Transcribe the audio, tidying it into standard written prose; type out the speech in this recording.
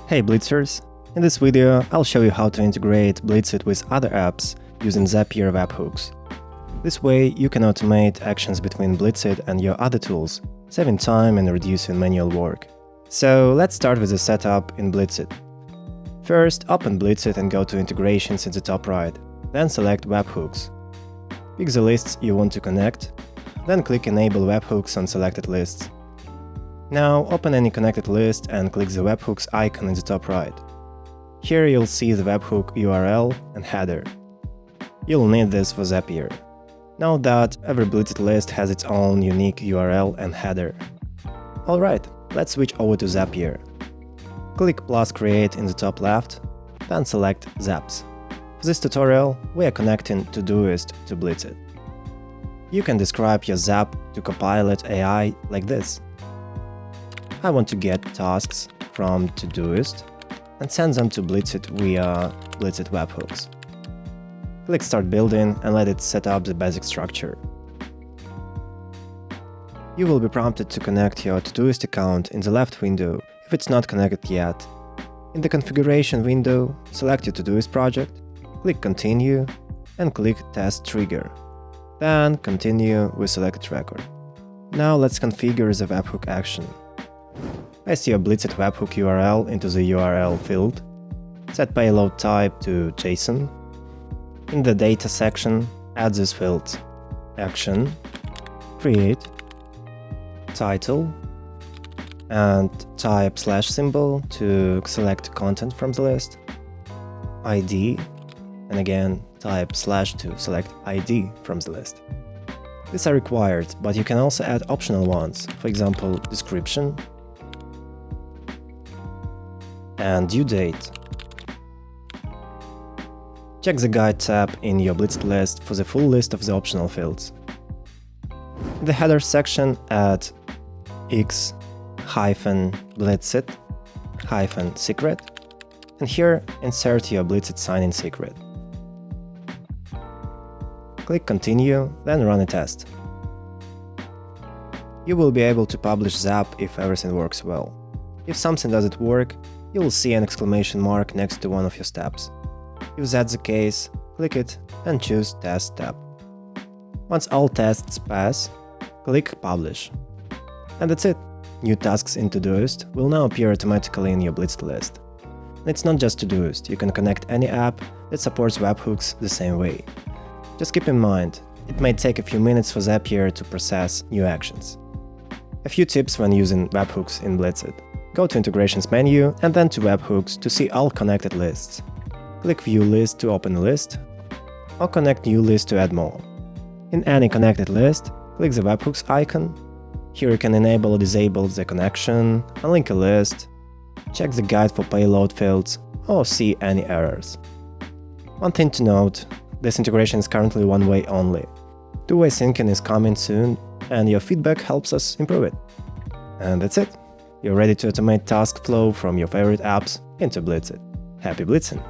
Hey Blitzers! In this video, I'll show you how to integrate Blitzit with other apps using Zapier Webhooks. This way, you can automate actions between Blitzit and your other tools, saving time and reducing manual work. So let's start with the setup in Blitzit. First, open Blitzit and go to Integrations in the top right, then select Webhooks. Pick the lists you want to connect, then click Enable Webhooks on selected lists. Now open any connected list and click the Webhooks icon in the top right. Here you'll see the Webhook URL and header. You'll need this for Zapier. Note that every Blitzit list has its own unique URL and header. Alright, let's switch over to Zapier. Click plus Create in the top left, then select Zaps. For this tutorial, we are connecting Todoist to Blitzit. You can describe your Zap to Copilot AI like this. I want to get tasks from Todoist and send them to Blitzit via Blitzit Webhooks. Click Start Building and let it set up the basic structure. You will be prompted to connect your Todoist account in the left window if it's not connected yet. In the configuration window, select your Todoist project, click Continue and click Test Trigger. Then continue with selected record. Now let's configure the webhook action. Paste your Blitzit Webhook URL into the URL field. Set payload type to JSON. In the data section, add these fields: action, create, title, and type / to select content from the list, ID, and again type / to select ID from the list. These are required, but you can also add optional ones, for example, description and due date. Check the Guide tab in your Blitzit list for the full list of the optional fields. In the header section, add x-blitzit-secret, and here insert your Blitzit sign-in secret. Click Continue, then run a test. You will be able to publish Zap if everything works well. If something doesn't work, you will see an exclamation mark next to one of your steps. If that's the case, click it and choose Test tab. Once all tests pass, click Publish. And that's it. New tasks in Todoist will now appear automatically in your Blitzit list. And it's not just Todoist, you can connect any app that supports webhooks the same way. Just keep in mind, it may take a few minutes for Zapier to process new actions. A few tips when using webhooks in Blitzit. Go to Integrations menu and then to Webhooks to see all connected lists. Click View List to open a list, or connect New List to add more. In any connected list, click the Webhooks icon. Here you can enable or disable the connection, unlink a list, check the guide for payload fields, or see any errors. One thing to note, this integration is currently one-way only. Two-way syncing is coming soon, and your feedback helps us improve it. And that's it. You're ready to automate task flow from your favorite apps into Blitzit. Happy Blitzing!